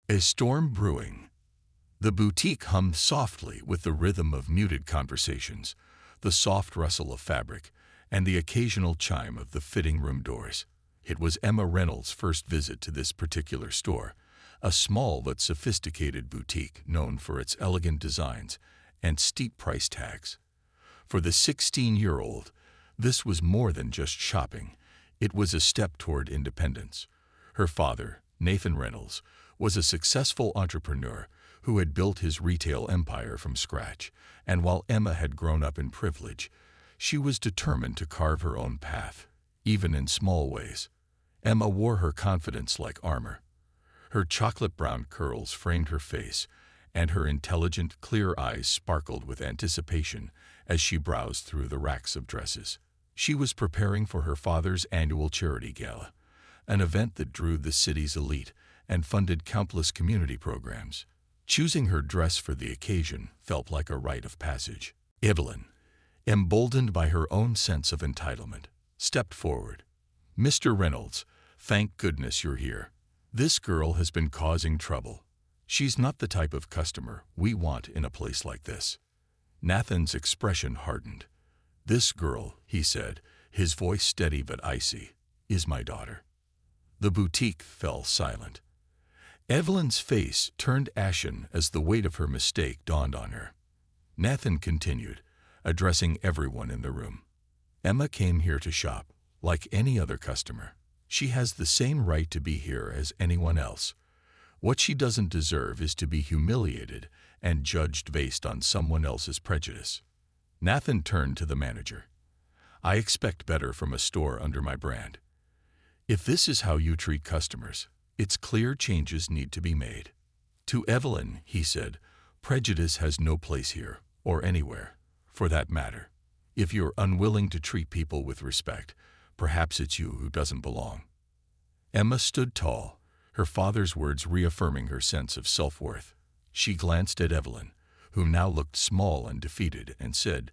A storm brewing. The boutique hummed softly with the rhythm of muted conversations, the soft rustle of fabric, and the occasional chime of the fitting room doors. It was Emma Reynolds' first visit to this particular store, a small but sophisticated boutique known for its elegant designs and steep price tags. For the 16-year-old, this was more than just shopping. It was a step toward independence. Her father, Nathan Reynolds, was a successful entrepreneur who had built his retail empire from scratch, and while Emma had grown up in privilege, she was determined to carve her own path, even in small ways. Emma wore her confidence like armor. Her chocolate-brown curls framed her face, and her intelligent, clear eyes sparkled with anticipation as she browsed through the racks of dresses. She was preparing for her father's annual charity gala, an event that drew the city's elite and funded countless community programs. Choosing her dress for the occasion felt like a rite of passage. Evelyn, emboldened by her own sense of entitlement, stepped forward. "Mr. Reynolds, thank goodness you're here. This girl has been causing trouble. She's not the type of customer we want in a place like this." Nathan's expression hardened. "This girl," he said, his voice steady but icy, "is my daughter." The boutique fell silent. Evelyn's face turned ashen as the weight of her mistake dawned on her. Nathan continued, addressing everyone in the room. "Emma came here to shop, like any other customer. She has the same right to be here as anyone else. What she doesn't deserve is to be humiliated and judged based on someone else's prejudice." Nathan turned to the manager. "I expect better from a store under my brand. If this is how you treat customers, it's clear changes need to be made." To Evelyn, he said, "Prejudice has no place here, or anywhere, for that matter. If you're unwilling to treat people with respect, perhaps it's you who doesn't belong." Emma stood tall, her father's words reaffirming her sense of self-worth. She glanced at Evelyn, who now looked small and defeated, and said,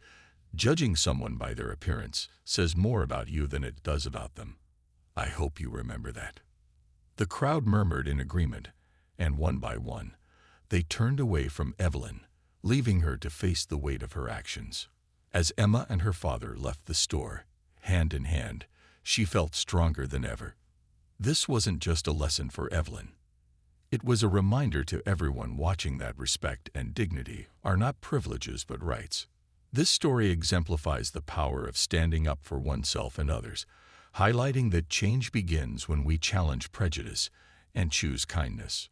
"Judging someone by their appearance says more about you than it does about them. I hope you remember that." The crowd murmured in agreement, and one by one, they turned away from Evelyn, leaving her to face the weight of her actions. As Emma and her father left the store, hand in hand, she felt stronger than ever. This wasn't just a lesson for Evelyn. It was a reminder to everyone watching that respect and dignity are not privileges but rights. This story exemplifies the power of standing up for oneself and others, highlighting that change begins when we challenge prejudice and choose kindness.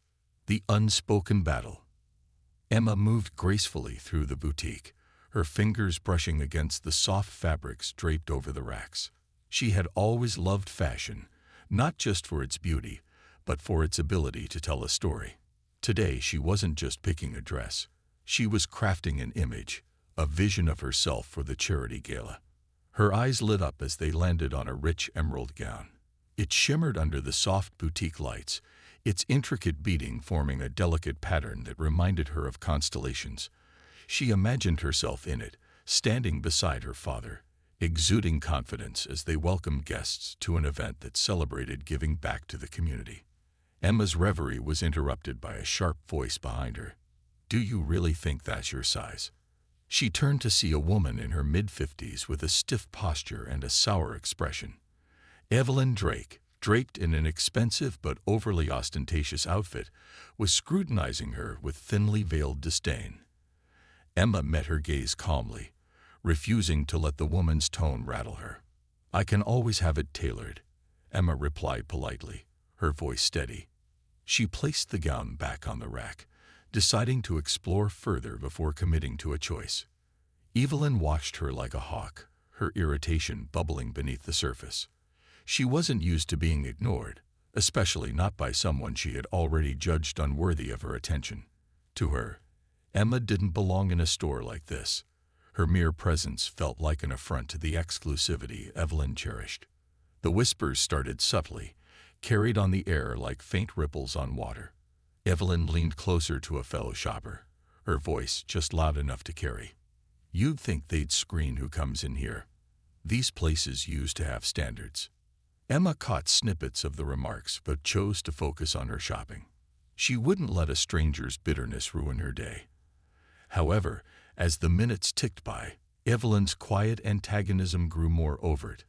The unspoken battle. Emma moved gracefully through the boutique, her fingers brushing against the soft fabrics draped over the racks. She had always loved fashion, not just for its beauty, but for its ability to tell a story. Today, she wasn't just picking a dress. She was crafting an image, a vision of herself for the charity gala. Her eyes lit up as they landed on a rich emerald gown. It shimmered under the soft boutique lights, its intricate beading forming a delicate pattern that reminded her of constellations. She imagined herself in it, standing beside her father, exuding confidence as they welcomed guests to an event that celebrated giving back to the community. Emma's reverie was interrupted by a sharp voice behind her. "Do you really think that's your size?" She turned to see a woman in her mid-50s with a stiff posture and a sour expression. Evelyn Drake, draped in an expensive but overly ostentatious outfit, was scrutinizing her with thinly veiled disdain. Emma met her gaze calmly, refusing to let the woman's tone rattle her. "I can always have it tailored," Emma replied politely, her voice steady. She placed the gown back on the rack, deciding to explore further before committing to a choice. Evelyn watched her like a hawk, her irritation bubbling beneath the surface. She wasn't used to being ignored, especially not by someone she had already judged unworthy of her attention. To her, Emma didn't belong in a store like this. Her mere presence felt like an affront to the exclusivity Evelyn cherished. The whispers started subtly, carried on the air like faint ripples on water. Evelyn leaned closer to a fellow shopper, her voice just loud enough to carry. "You'd think they'd screen who comes in here. These places used to have standards." Emma caught snippets of the remarks but chose to focus on her shopping. She wouldn't let a stranger's bitterness ruin her day. However, as the minutes ticked by, Evelyn's quiet antagonism grew more overt.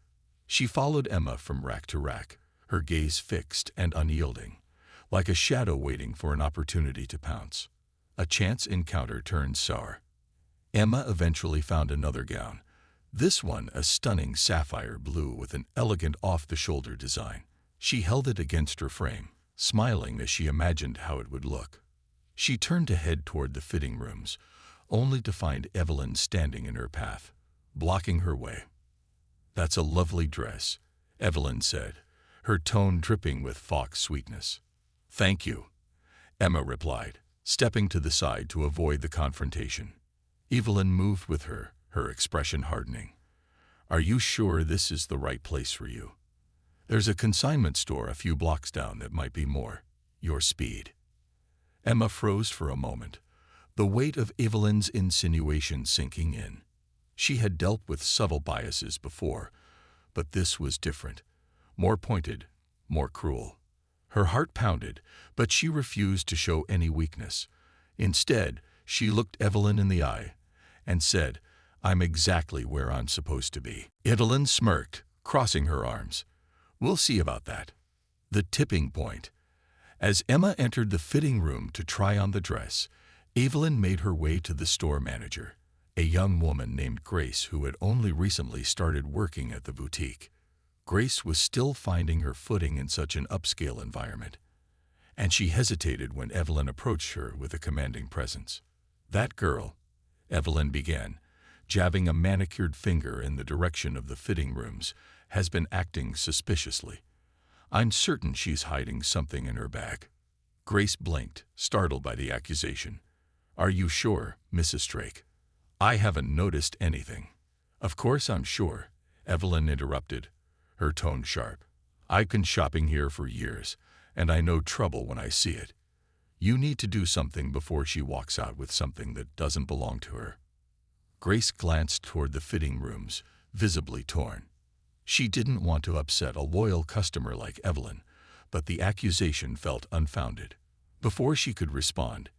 She followed Emma from rack to rack, her gaze fixed and unyielding, like a shadow waiting for an opportunity to pounce. A chance encounter turned sour. Emma eventually found another gown, this one a stunning sapphire blue with an elegant off-the-shoulder design. She held it against her frame, smiling as she imagined how it would look. She turned to head toward the fitting rooms, only to find Evelyn standing in her path, blocking her way. "That's a lovely dress," Evelyn said, her tone dripping with fox sweetness. "Thank you," Emma replied, stepping to the side to avoid the confrontation. Evelyn moved with her, her expression hardening. "Are you sure this is the right place for you? There's a consignment store a few blocks down that might be more your speed." Emma froze for a moment, the weight of Evelyn's insinuation sinking in. She had dealt with subtle biases before, but this was different, more pointed, more cruel. Her heart pounded, but she refused to show any weakness. Instead, she looked Evelyn in the eye and said, "I'm exactly where I'm supposed to be." Evelyn smirked, crossing her arms. "We'll see about that." The tipping point. As Emma entered the fitting room to try on the dress, Evelyn made her way to the store manager, a young woman named Grace who had only recently started working at the boutique. Grace was still finding her footing in such an upscale environment, and she hesitated when Evelyn approached her with a commanding presence. "That girl," Evelyn began, jabbing a manicured finger in the direction of the fitting rooms, "has been acting suspiciously. I'm certain she's hiding something in her bag." Grace blinked, startled by the accusation. "Are you sure, Mrs. Drake?" "I haven't noticed anything." "Of course I'm sure," Evelyn interrupted, her tone sharp. "I've been shopping here for years, and I know trouble when I see it. You need to do something before she walks out with something that doesn't belong to her." Grace glanced toward the fitting rooms, visibly torn. She didn't want to upset a loyal customer like Evelyn, but the accusation felt unfounded. Before she could respond,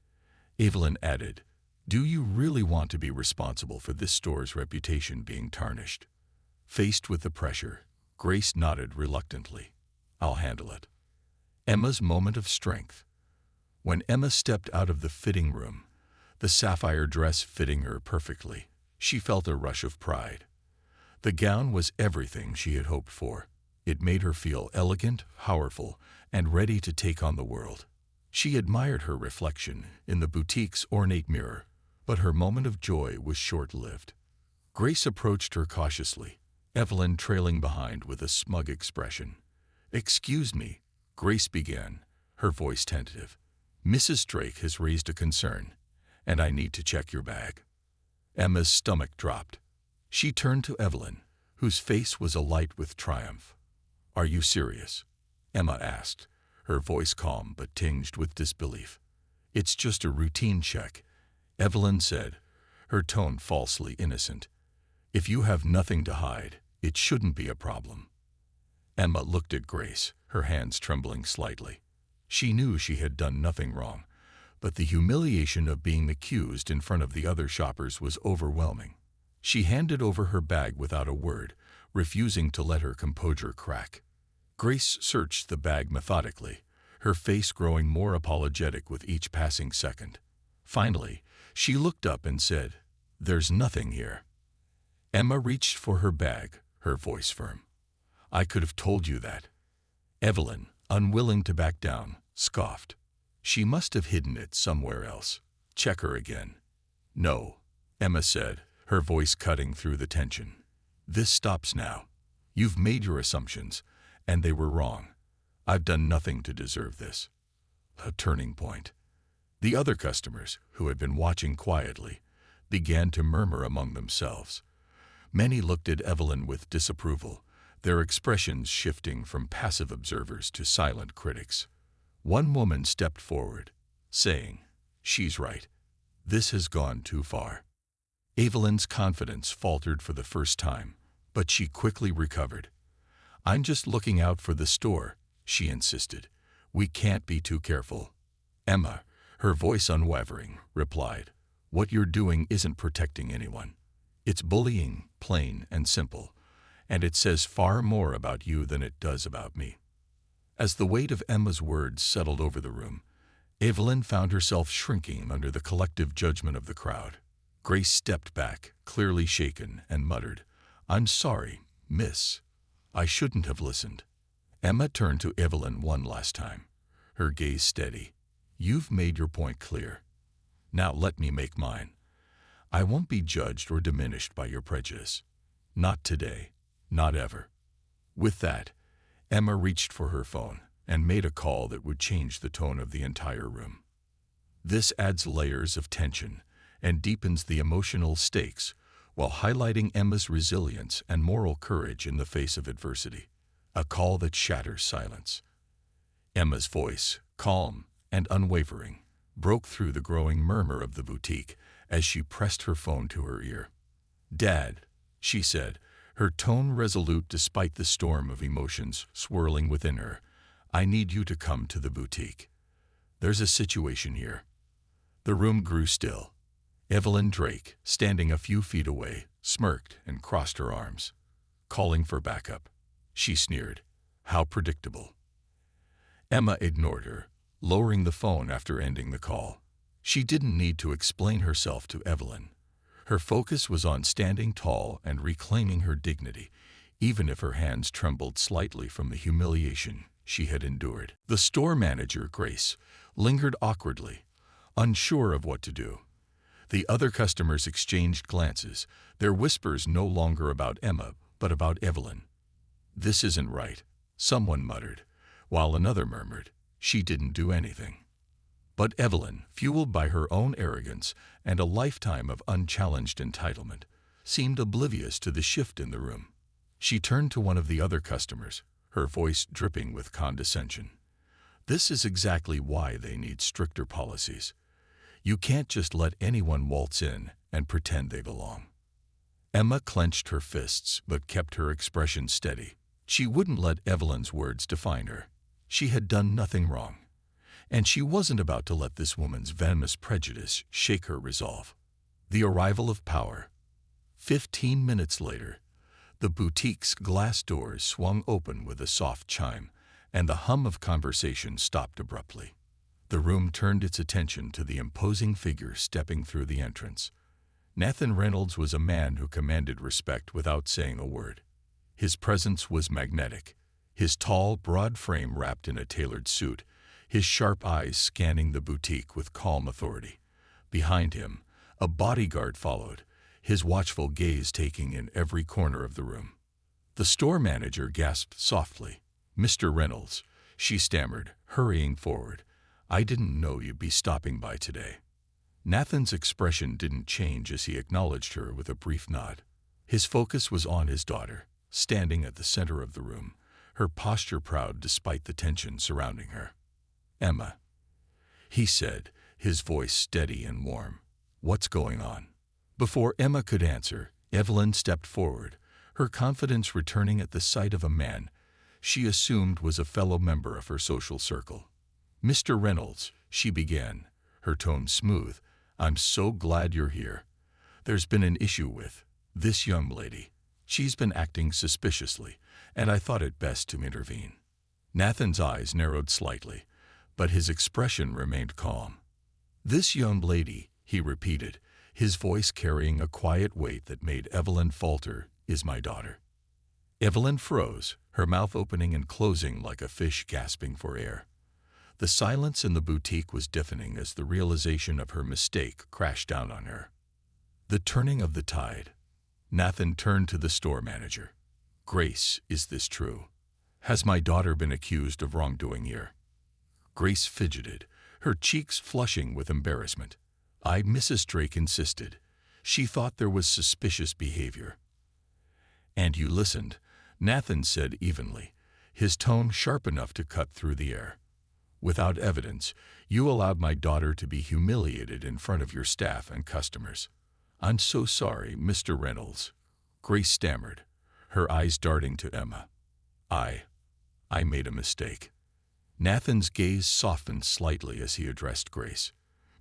Evelyn added, "Do you really want to be responsible for this store's reputation being tarnished?" Faced with the pressure, Grace nodded reluctantly. "I'll handle it." Emma's moment of strength. When Emma stepped out of the fitting room, the sapphire dress fitting her perfectly, she felt a rush of pride. The gown was everything she had hoped for. It made her feel elegant, powerful, and ready to take on the world. She admired her reflection in the boutique's ornate mirror, but her moment of joy was short-lived. Grace approached her cautiously, Evelyn trailing behind with a smug expression. "Excuse me," Grace began, her voice tentative. "Mrs. Drake has raised a concern, and I need to check your bag." Emma's stomach dropped. She turned to Evelyn, whose face was alight with triumph. "Are you serious?" Emma asked, her voice calm but tinged with disbelief. "It's just a routine check," Evelyn said, her tone falsely innocent. "If you have nothing to hide, it shouldn't be a problem." Emma looked at Grace, her hands trembling slightly. She knew she had done nothing wrong, but the humiliation of being accused in front of the other shoppers was overwhelming. She handed over her bag without a word, refusing to let her composure crack. Grace searched the bag methodically, her face growing more apologetic with each passing second. Finally, she looked up and said, "There's nothing here." Emma reached for her bag, her voice firm. "I could have told you that." Evelyn, unwilling to back down, scoffed. "She must have hidden it somewhere else. Check her again." "No," Emma said, her voice cutting through the tension. "This stops now. You've made your assumptions, and they were wrong. I've done nothing to deserve this." A turning point. The other customers, who had been watching quietly, began to murmur among themselves. Many looked at Evelyn with disapproval, their expressions shifting from passive observers to silent critics. One woman stepped forward, saying, "She's right. This has gone too far." Evelyn's confidence faltered for the first time, but she quickly recovered. "I'm just looking out for the store," she insisted. "We can't be too careful." Emma, her voice unwavering, replied, "What you're doing isn't protecting anyone. It's bullying, plain and simple, and it says far more about you than it does about me." As the weight of Emma's words settled over the room, Evelyn found herself shrinking under the collective judgment of the crowd. Grace stepped back, clearly shaken, and muttered, "I'm sorry, miss. I shouldn't have listened." Emma turned to Evelyn one last time, her gaze steady. "You've made your point clear. Now let me make mine. I won't be judged or diminished by your prejudice. Not today. Not ever." With that, Emma reached for her phone and made a call that would change the tone of the entire room. This adds layers of tension and deepens the emotional stakes while highlighting Emma's resilience and moral courage in the face of adversity. A call that shatters silence. Emma's voice, calm and unwavering, broke through the growing murmur of the boutique as she pressed her phone to her ear. "Dad," she said, her tone resolute despite the storm of emotions swirling within her, "I need you to come to the boutique. There's a situation here." The room grew still. Evelyn Drake, standing a few feet away, smirked and crossed her arms. "Calling for backup," she sneered. "How predictable." Emma ignored her, lowering the phone after ending the call. She didn't need to explain herself to Evelyn. Her focus was on standing tall and reclaiming her dignity, even if her hands trembled slightly from the humiliation she had endured. The store manager, Grace, lingered awkwardly, unsure of what to do. The other customers exchanged glances, their whispers no longer about Emma, but about Evelyn. "This isn't right," someone muttered, while another murmured, "She didn't do anything." But Evelyn, fueled by her own arrogance and a lifetime of unchallenged entitlement, seemed oblivious to the shift in the room. She turned to one of the other customers, her voice dripping with condescension. "This is exactly why they need stricter policies. You can't just let anyone waltz in and pretend they belong." Emma clenched her fists but kept her expression steady. She wouldn't let Evelyn's words define her. She had done nothing wrong, and she wasn't about to let this woman's venomous prejudice shake her resolve. The arrival of power. 15 minutes later, the boutique's glass doors swung open with a soft chime, and the hum of conversation stopped abruptly. The room turned its attention to the imposing figure stepping through the entrance. Nathan Reynolds was a man who commanded respect without saying a word. His presence was magnetic, his tall, broad frame wrapped in a tailored suit, his sharp eyes scanning the boutique with calm authority. Behind him, a bodyguard followed, his watchful gaze taking in every corner of the room. The store manager gasped softly. "Mr. Reynolds," she stammered, hurrying forward. "I didn't know you'd be stopping by today." Nathan's expression didn't change as he acknowledged her with a brief nod. His focus was on his daughter, standing at the center of the room, her posture proud despite the tension surrounding her. "Emma," he said, his voice steady and warm. "What's going on?" Before Emma could answer, Evelyn stepped forward, her confidence returning at the sight of a man she assumed was a fellow member of her social circle. "Mr. Reynolds," she began, her tone smooth, "I'm so glad you're here. There's been an issue with this young lady. She's been acting suspiciously, and I thought it best to intervene." Nathan's eyes narrowed slightly, but his expression remained calm. "This young lady," he repeated, his voice carrying a quiet weight that made Evelyn falter, "is my daughter." Evelyn froze, her mouth opening and closing like a fish gasping for air. The silence in the boutique was deafening as the realization of her mistake crashed down on her. The turning of the tide. Nathan turned to the store manager. "Grace, is this true? Has my daughter been accused of wrongdoing here?" Grace fidgeted, her cheeks flushing with embarrassment. Mrs. Drake insisted. She thought there was suspicious behavior." "And you listened," Nathan said evenly, his tone sharp enough to cut through the air. "Without evidence, you allowed my daughter to be humiliated in front of your staff and customers." "I'm so sorry, Mr. Reynolds," Grace stammered, her eyes darting to Emma. I made a mistake." Nathan's gaze softened slightly as he addressed Grace.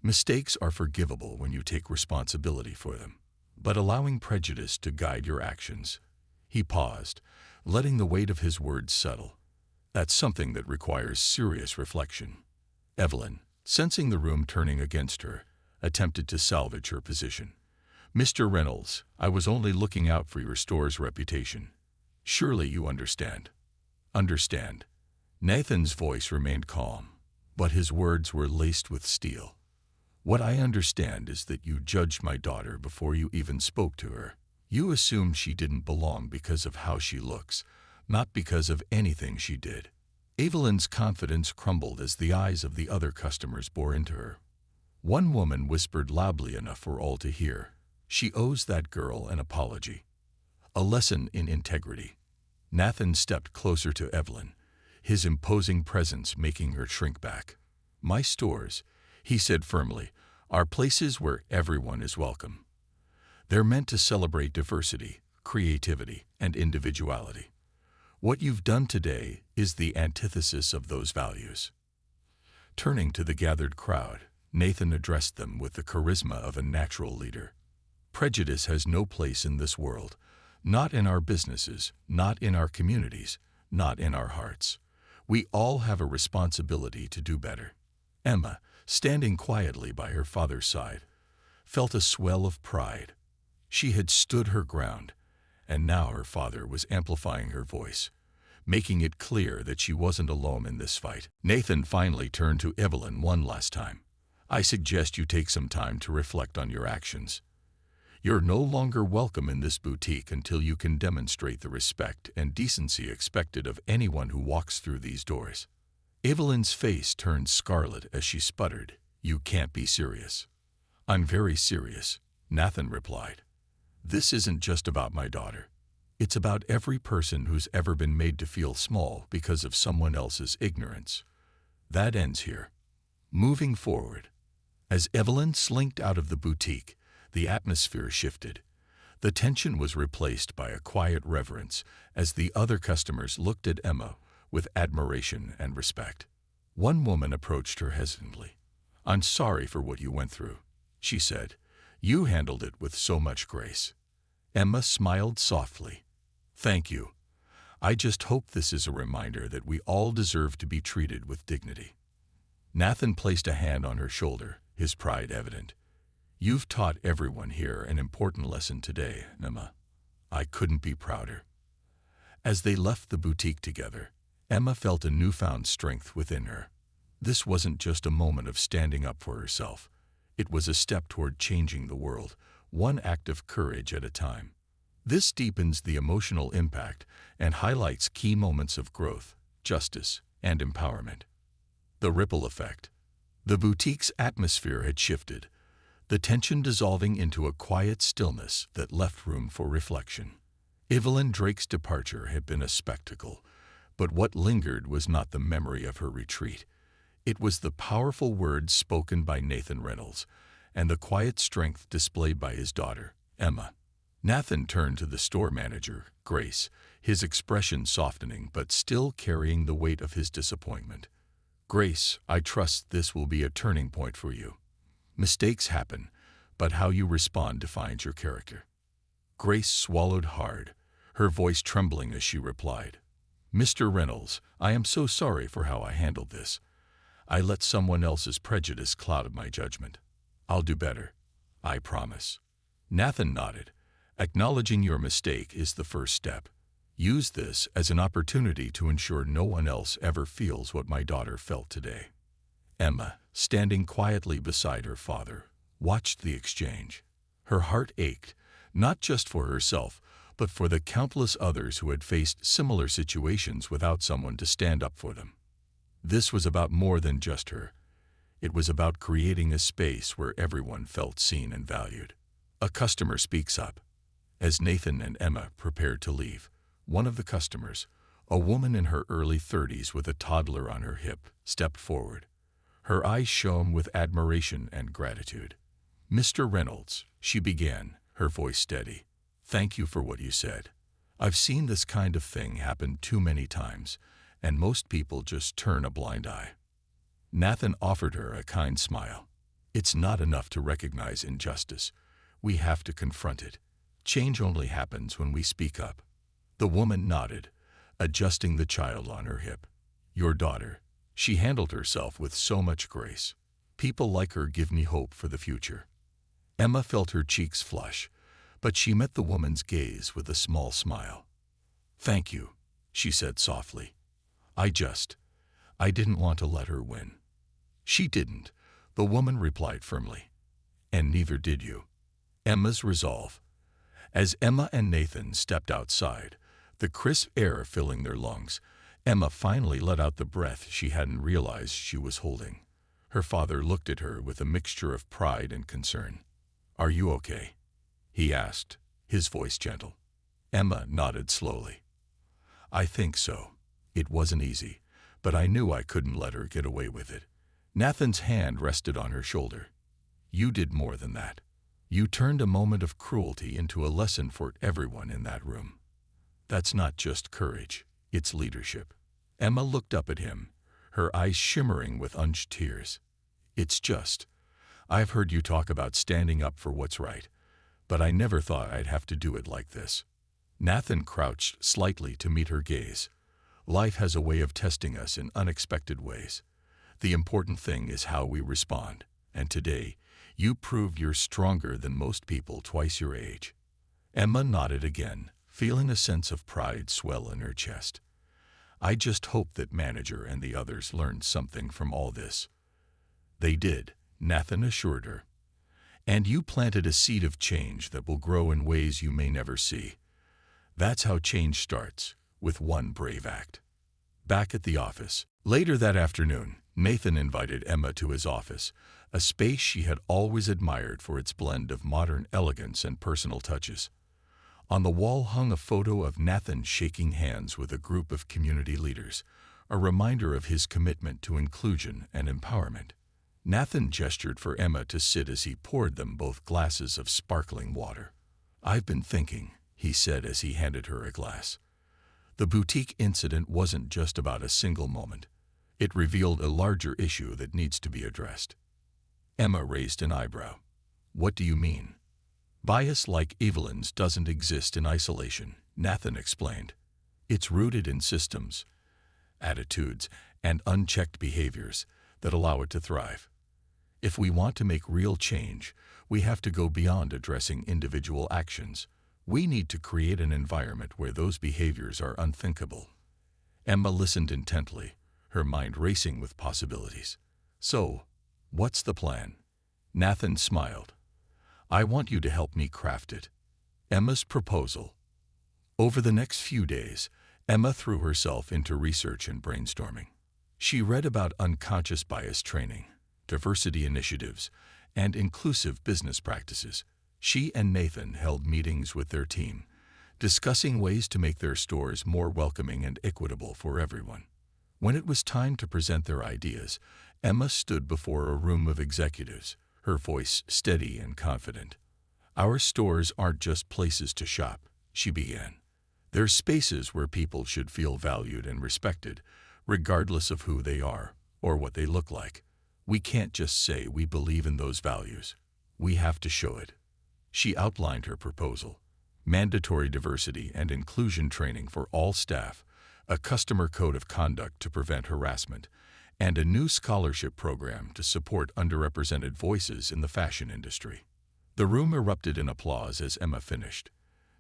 Mistakes are forgivable when you take responsibility for them, but allowing prejudice to guide your actions. He paused, letting the weight of his words settle. That's something that requires serious reflection. Evelyn, sensing the room turning against her, attempted to salvage her position. Mr. Reynolds, I was only looking out for your store's reputation. Surely you understand. Understand. Nathan's voice remained calm, but his words were laced with steel. What I understand is that you judged my daughter before you even spoke to her. You assumed she didn't belong because of how she looks, not because of anything she did. Evelyn's confidence crumbled as the eyes of the other customers bore into her. One woman whispered loudly enough for all to hear, "She owes that girl an apology." A lesson in integrity. Nathan stepped closer to Evelyn, his imposing presence making her shrink back. "My stores," he said firmly, "are places where everyone is welcome. They're meant to celebrate diversity, creativity, and individuality. What you've done today is the antithesis of those values." Turning to the gathered crowd, Nathan addressed them with the charisma of a natural leader. Prejudice has no place in this world, not in our businesses, not in our communities, not in our hearts. We all have a responsibility to do better. Emma, standing quietly by her father's side, felt a swell of pride. She had stood her ground, and now her father was amplifying her voice, making it clear that she wasn't alone in this fight. Nathan finally turned to Evelyn one last time. "I suggest you take some time to reflect on your actions. You're no longer welcome in this boutique until you can demonstrate the respect and decency expected of anyone who walks through these doors." Evelyn's face turned scarlet as she sputtered, "You can't be serious." "I'm very serious," Nathan replied. "This isn't just about my daughter. It's about every person who's ever been made to feel small because of someone else's ignorance. That ends here." Moving forward, as Evelyn slinked out of the boutique, the atmosphere shifted. The tension was replaced by a quiet reverence as the other customers looked at Emma with admiration and respect. One woman approached her hesitantly. "I'm sorry for what you went through," she said. "You handled it with so much grace." Emma smiled softly. "Thank you. I just hope this is a reminder that we all deserve to be treated with dignity." Nathan placed a hand on her shoulder, his pride evident. "You've taught everyone here an important lesson today, Emma. I couldn't be prouder." As they left the boutique together, Emma felt a newfound strength within her. This wasn't just a moment of standing up for herself. It was a step toward changing the world, one act of courage at a time. This deepens the emotional impact and highlights key moments of growth, justice, and empowerment. The ripple effect. The boutique's atmosphere had shifted, the tension dissolving into a quiet stillness that left room for reflection. Evelyn Drake's departure had been a spectacle, but what lingered was not the memory of her retreat. It was the powerful words spoken by Nathan Reynolds and the quiet strength displayed by his daughter, Emma. Nathan turned to the store manager, Grace, his expression softening but still carrying the weight of his disappointment. "Grace, I trust this will be a turning point for you. Mistakes happen, but how you respond defines your character." Grace swallowed hard, her voice trembling as she replied, "Mr. Reynolds, I am so sorry for how I handled this. I let someone else's prejudice cloud my judgment. I'll do better. I promise." Nathan nodded. "Acknowledging your mistake is the first step. Use this as an opportunity to ensure no one else ever feels what my daughter felt today." Emma, standing quietly beside her father, watched the exchange. Her heart ached, not just for herself, but for the countless others who had faced similar situations without someone to stand up for them. This was about more than just her. It was about creating a space where everyone felt seen and valued. A customer speaks up. As Nathan and Emma prepared to leave, one of the customers, a woman in her early 30s with a toddler on her hip, stepped forward. Her eyes shone with admiration and gratitude. "Mr. Reynolds," she began, her voice steady, "thank you for what you said. I've seen this kind of thing happen too many times, and most people just turn a blind eye. Nathan offered her a kind smile. It's not enough to recognize injustice. We have to confront it. Change only happens when we speak up. The woman nodded, adjusting the child on her hip. Your daughter. She handled herself with so much grace. People like her give me hope for the future. Emma felt her cheeks flush, but she met the woman's gaze with a small smile. Thank you, she said softly. I didn't want to let her win. She didn't, the woman replied firmly. And neither did you. Emma's resolve. As Emma and Nathan stepped outside, the crisp air filling their lungs, Emma finally let out the breath she hadn't realized she was holding. Her father looked at her with a mixture of pride and concern. Are you okay? He asked, his voice gentle. Emma nodded slowly. I think so. It wasn't easy, but I knew I couldn't let her get away with it. Nathan's hand rested on her shoulder. You did more than that. You turned a moment of cruelty into a lesson for everyone in that room. That's not just courage, it's leadership. Emma looked up at him, her eyes shimmering with unused tears. I've heard you talk about standing up for what's right, but I never thought I'd have to do it like this. Nathan crouched slightly to meet her gaze. Life has a way of testing us in unexpected ways. The important thing is how we respond, and today, you proved you're stronger than most people twice your age. Emma nodded again, feeling a sense of pride swell in her chest. I just hope that manager and the others learned something from all this. They did, Nathan assured her. And you planted a seed of change that will grow in ways you may never see. That's how change starts, with one brave act. Back at the office, later that afternoon, Nathan invited Emma to his office, a space she had always admired for its blend of modern elegance and personal touches. On the wall hung a photo of Nathan shaking hands with a group of community leaders, a reminder of his commitment to inclusion and empowerment. Nathan gestured for Emma to sit as he poured them both glasses of sparkling water. I've been thinking, he said as he handed her a glass. The boutique incident wasn't just about a single moment. It revealed a larger issue that needs to be addressed. Emma raised an eyebrow. What do you mean? Bias like Evelyn's doesn't exist in isolation, Nathan explained. It's rooted in systems, attitudes, and unchecked behaviors that allow it to thrive. If we want to make real change, we have to go beyond addressing individual actions. We need to create an environment where those behaviors are unthinkable. Emma listened intently, her mind racing with possibilities. So, what's the plan? Nathan smiled. I want you to help me craft it. Emma's proposal. Over the next few days, Emma threw herself into research and brainstorming. She read about unconscious bias training, diversity initiatives, and inclusive business practices. She and Nathan held meetings with their team, discussing ways to make their stores more welcoming and equitable for everyone. When it was time to present their ideas, Emma stood before a room of executives, her voice steady and confident. Our stores aren't just places to shop, she began. They're spaces where people should feel valued and respected, regardless of who they are or what they look like. We can't just say we believe in those values. We have to show it. She outlined her proposal: mandatory diversity and inclusion training for all staff, a customer code of conduct to prevent harassment, and a new scholarship program to support underrepresented voices in the fashion industry. The room erupted in applause as Emma finished.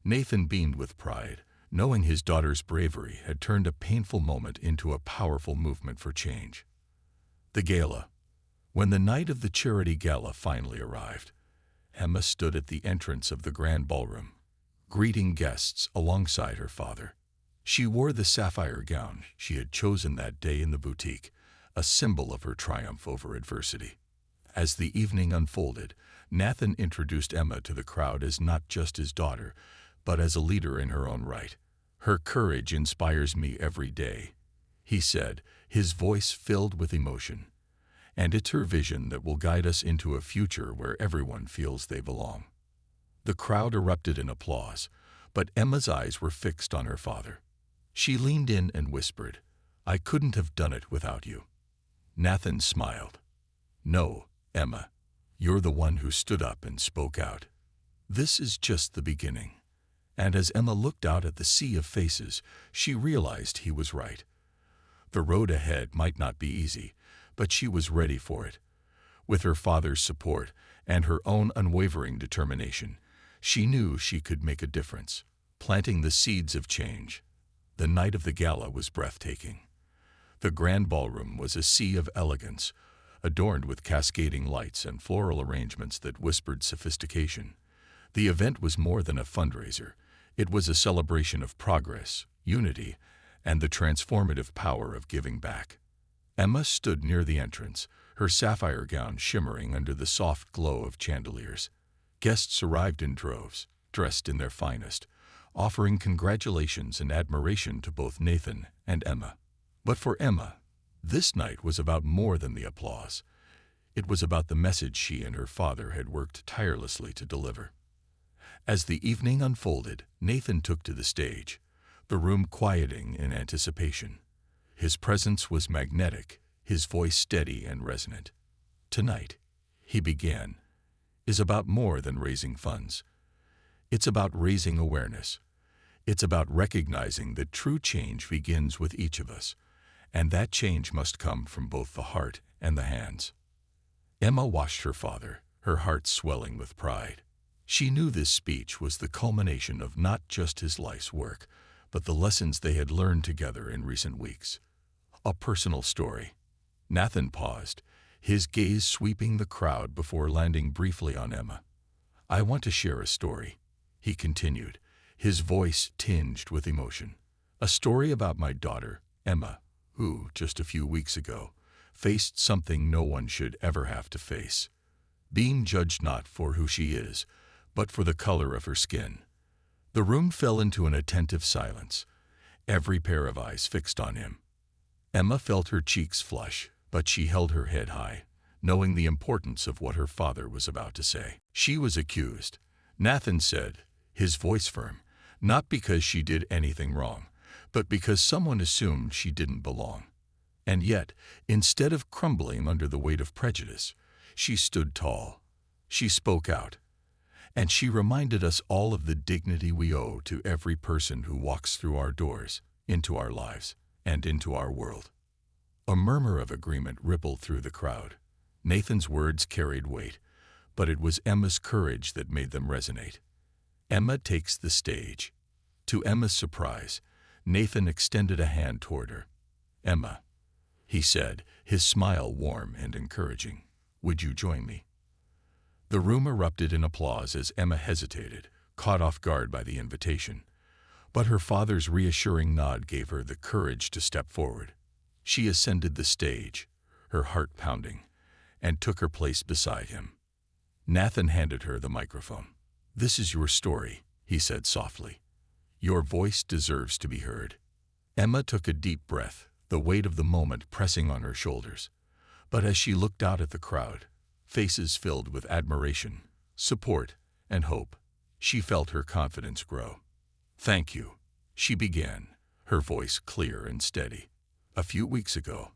Nathan beamed with pride, knowing his daughter's bravery had turned a painful moment into a powerful movement for change. The gala. When the night of the charity gala finally arrived, Emma stood at the entrance of the grand ballroom, greeting guests alongside her father. She wore the sapphire gown she had chosen that day in the boutique, a symbol of her triumph over adversity. As the evening unfolded, Nathan introduced Emma to the crowd as not just his daughter, but as a leader in her own right. Her courage inspires me every day, he said, his voice filled with emotion. And it's her vision that will guide us into a future where everyone feels they belong. The crowd erupted in applause, but Emma's eyes were fixed on her father. She leaned in and whispered, I couldn't have done it without you." Nathan smiled. "No, Emma, you're the one who stood up and spoke out. This is just the beginning." And as Emma looked out at the sea of faces, she realized he was right. The road ahead might not be easy, but she was ready for it. With her father's support and her own unwavering determination, she knew she could make a difference, planting the seeds of change. The night of the gala was breathtaking. The grand ballroom was a sea of elegance, adorned with cascading lights and floral arrangements that whispered sophistication. The event was more than a fundraiser. It was a celebration of progress, unity, and the transformative power of giving back. Emma stood near the entrance, her sapphire gown shimmering under the soft glow of chandeliers. Guests arrived in droves, dressed in their finest, offering congratulations and admiration to both Nathan and Emma. But for Emma, this night was about more than the applause. It was about the message she and her father had worked tirelessly to deliver. As the evening unfolded, Nathan took to the stage, the room quieting in anticipation. His presence was magnetic, his voice steady and resonant. "Tonight," he began, "is about more than raising funds. It's about raising awareness. It's about recognizing that true change begins with each of us, and that change must come from both the heart and the hands." Emma watched her father, her heart swelling with pride. She knew this speech was the culmination of not just his life's work, but the lessons they had learned together in recent weeks. A personal story. Nathan paused, his gaze sweeping the crowd before landing briefly on Emma. "I want to share a story," he continued, his voice tinged with emotion. "A story about my daughter, Emma, who, just a few weeks ago, faced something no one should ever have to face. Being judged not for who she is, but for the color of her skin." The room fell into an attentive silence, every pair of eyes fixed on him. Emma felt her cheeks flush, but she held her head high, knowing the importance of what her father was about to say. "She was accused," Nathan said, his voice firm, "not because she did anything wrong, but because someone assumed she didn't belong. And yet, instead of crumbling under the weight of prejudice, she stood tall. She spoke out. And she reminded us all of the dignity we owe to every person who walks through our doors, into our lives, and into our world." A murmur of agreement rippled through the crowd. Nathan's words carried weight, but it was Emma's courage that made them resonate. Emma takes the stage. To Emma's surprise, Nathan extended a hand toward her. "Emma," he said, his smile warm and encouraging, "would you join me?" The room erupted in applause as Emma hesitated, caught off guard by the invitation. But her father's reassuring nod gave her the courage to step forward. She ascended the stage, her heart pounding, and took her place beside him. Nathan handed her the microphone. "This is your story," he said softly. "Your voice deserves to be heard." Emma took a deep breath, the weight of the moment pressing on her shoulders. But as she looked out at the crowd, faces filled with admiration, support, and hope, she felt her confidence grow. "Thank you," she began, her voice clear and steady. "A few weeks ago,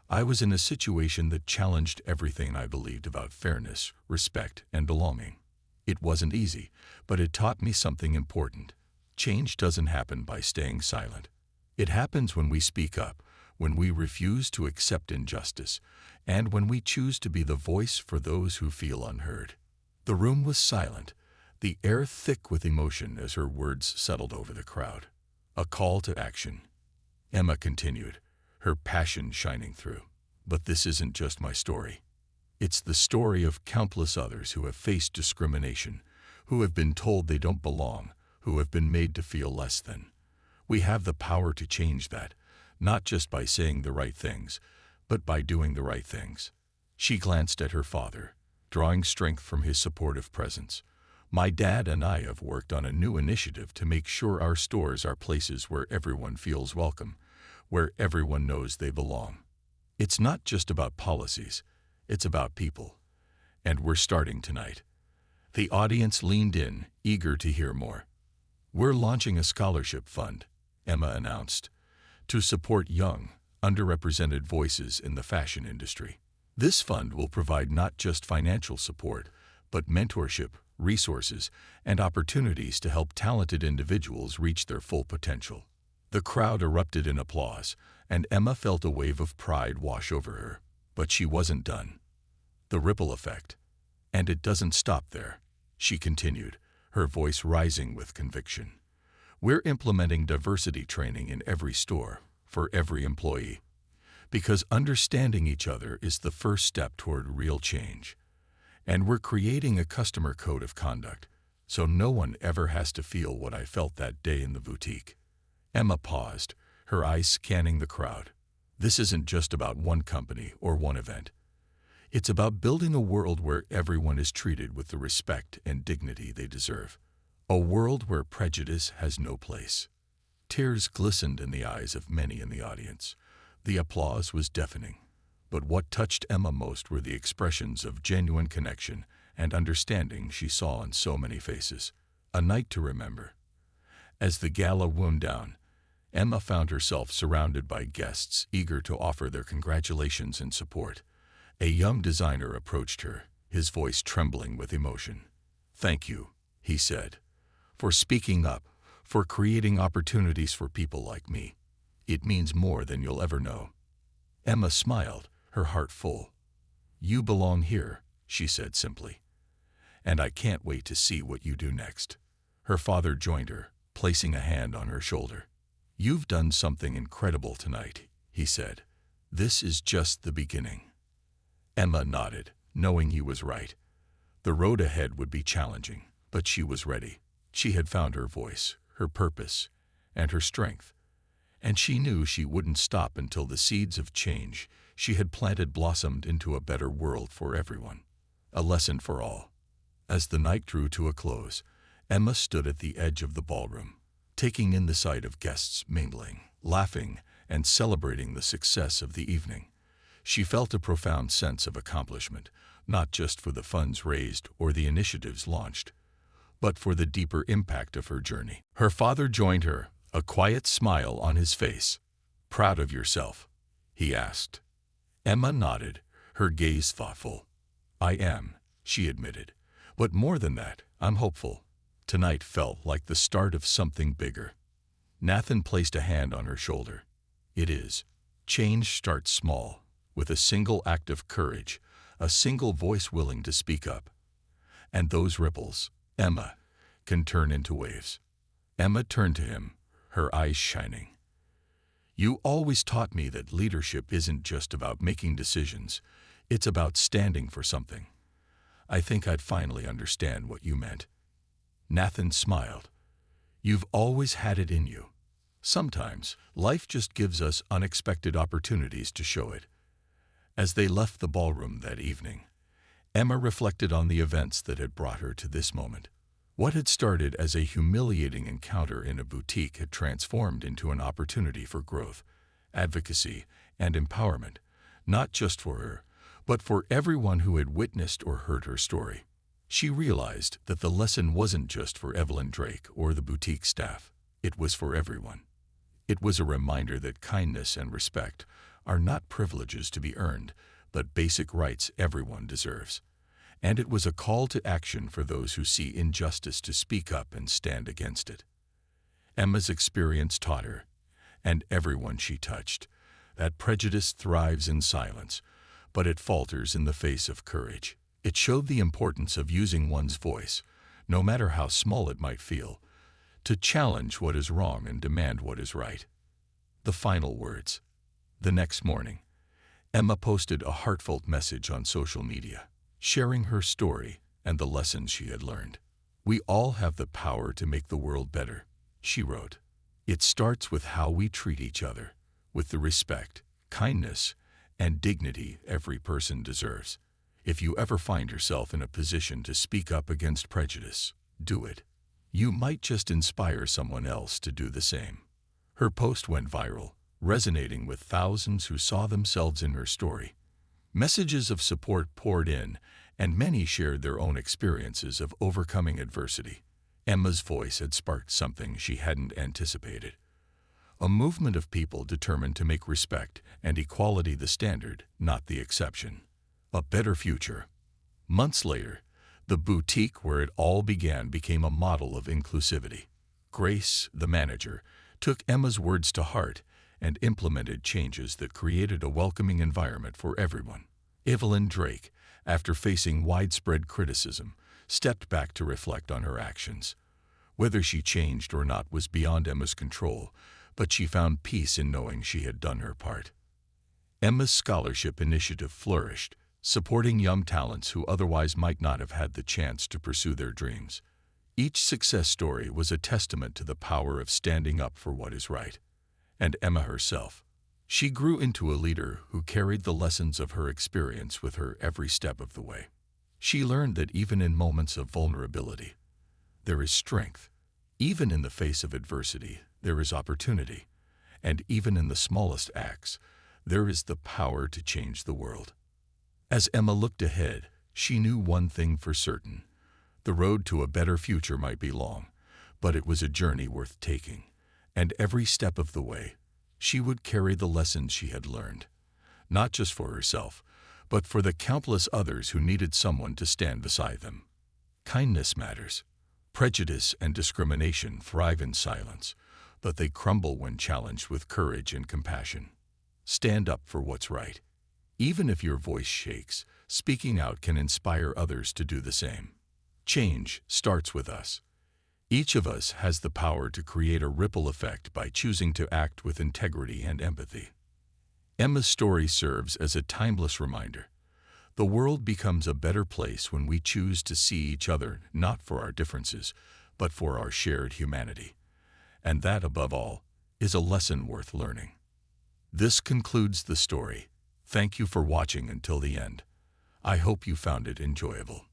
I was in a situation that challenged everything I believed about fairness, respect, and belonging. It wasn't easy, but it taught me something important. Change doesn't happen by staying silent. It happens when we speak up, when we refuse to accept injustice, and when we choose to be the voice for those who feel unheard." The room was silent, the air thick with emotion as her words settled over the crowd. A call to action. Emma continued, her passion shining through. "But this isn't just my story. It's the story of countless others who have faced discrimination, who have been told they don't belong, who have been made to feel less than. We have the power to change that, not just by saying the right things, but by doing the right things." She glanced at her father, drawing strength from his supportive presence. "My dad and I have worked on a new initiative to make sure our stores are places where everyone feels welcome, where everyone knows they belong. It's not just about policies, it's about people. And we're starting tonight." The audience leaned in, eager to hear more. "We're launching a scholarship fund," Emma announced, "to support young, underrepresented voices in the fashion industry. This fund will provide not just financial support, but mentorship, resources, and opportunities to help talented individuals reach their full potential. The crowd erupted in applause, and Emma felt a wave of pride wash over her. But she wasn't done. The ripple effect. And it doesn't stop there, she continued, her voice rising with conviction. We're implementing diversity training in every store, for every employee. Because understanding each other is the first step toward real change. And we're creating a customer code of conduct, so no one ever has to feel what I felt that day in the boutique. Emma paused, her eyes scanning the crowd. This isn't just about one company or one event. It's about building a world where everyone is treated with the respect and dignity they deserve. A world where prejudice has no place. Tears glistened in the eyes of many in the audience. The applause was deafening. But what touched Emma most were the expressions of genuine connection and understanding she saw in so many faces. A night to remember. As the gala wound down, Emma found herself surrounded by guests eager to offer their congratulations and support. A young designer approached her, his voice trembling with emotion. "Thank you," he said, "for speaking up, for creating opportunities for people like me. It means more than you'll ever know." Emma smiled, her heart full. "You belong here," she said simply. "And I can't wait to see what you do next." Her father joined her, placing a hand on her shoulder. "You've done something incredible tonight," he said. "This is just the beginning." Emma nodded, knowing he was right. The road ahead would be challenging, but she was ready. She had found her voice, her purpose, and her strength. And she knew she wouldn't stop until the seeds of change she had planted blossomed into a better world for everyone. A lesson for all. As the night drew to a close, Emma stood at the edge of the ballroom, taking in the sight of guests mingling, laughing, and celebrating the success of the evening. She felt a profound sense of accomplishment, not just for the funds raised or the initiatives launched, but for the deeper impact of her journey. Her father joined her, a quiet smile on his face. "Proud of yourself?" he asked. Emma nodded, her gaze thoughtful. "I am," she admitted. "But more than that, I'm hopeful." Tonight felt like the start of something bigger. Nathan placed a hand on her shoulder. "It is. Change starts small, with a single act of courage, a single voice willing to speak up. And those ripples, Emma, can turn into waves." Emma turned to him, her eyes shining. "You always taught me that leadership isn't just about making decisions, it's about standing for something. I think I'd finally understand what you meant." Nathan smiled. "You've always had it in you. Sometimes, life just gives us unexpected opportunities to show it." As they left the ballroom that evening, Emma reflected on the events that had brought her to this moment. What had started as a humiliating encounter in a boutique had transformed into an opportunity for growth, advocacy, and empowerment, not just for her, but for everyone who had witnessed or heard her story. She realized that the lesson wasn't just for Evelyn Drake or the boutique staff. It was for everyone. It was a reminder that kindness and respect are not privileges to be earned, but basic rights everyone deserves. And it was a call to action for those who see injustice to speak up and stand against it. Emma's experience taught her, and everyone she touched, that prejudice thrives in silence, but it falters in the face of courage. It showed the importance of using one's voice, no matter how small it might feel, to challenge what is wrong and demand what is right. The final words. The next morning, Emma posted a heartfelt message on social media, sharing her story and the lessons she had learned. "We all have the power to make the world better," she wrote. "It starts with how we treat each other, with the respect, kindness, and dignity every person deserves. If you ever find yourself in a position to speak up against prejudice, do it. You might just inspire someone else to do the same." Her post went viral, resonating with thousands who saw themselves in her story. Messages of support poured in, and many shared their own experiences of overcoming adversity. Emma's voice had sparked something she hadn't anticipated. a movement of people determined to make respect and equality the standard, not the exception. A better future. Months later, the boutique where it all began became a model of inclusivity. Grace, the manager, took Emma's words to heart and implemented changes that created a welcoming environment for everyone. Evelyn Drake, after facing widespread criticism, stepped back to reflect on her actions. Whether she changed or not was beyond Emma's control, but she found peace in knowing she had done her part. Emma's scholarship initiative flourished, supporting young talents who otherwise might not have had the chance to pursue their dreams. Each success story was a testament to the power of standing up for what is right. And Emma herself. She grew into a leader who carried the lessons of her experience with her every step of the way. She learned that even in moments of vulnerability, there is strength. Even in the face of adversity, there is opportunity. And even in the smallest acts, there is the power to change the world. As Emma looked ahead, she knew one thing for certain. The road to a better future might be long, but it was a journey worth taking. And every step of the way, she would carry the lessons she had learned, not just for herself, but for the countless others who needed someone to stand beside them. Kindness matters. Prejudice and discrimination thrive in silence, but they crumble when challenged with courage and compassion. Stand up for what's right. Even if your voice shakes, speaking out can inspire others to do the same. Change starts with us. Each of us has the power to create a ripple effect by choosing to act with integrity and empathy. Emma's story serves as a timeless reminder. The world becomes a better place when we choose to see each other not for our differences, but for our shared humanity. And that, above all, is a lesson worth learning. This concludes the story. Thank you for watching until the end. I hope you found it enjoyable.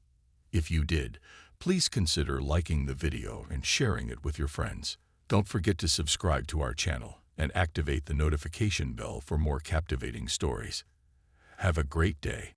If you did, please consider liking the video and sharing it with your friends. Don't forget to subscribe to our channel and activate the notification bell for more captivating stories. Have a great day.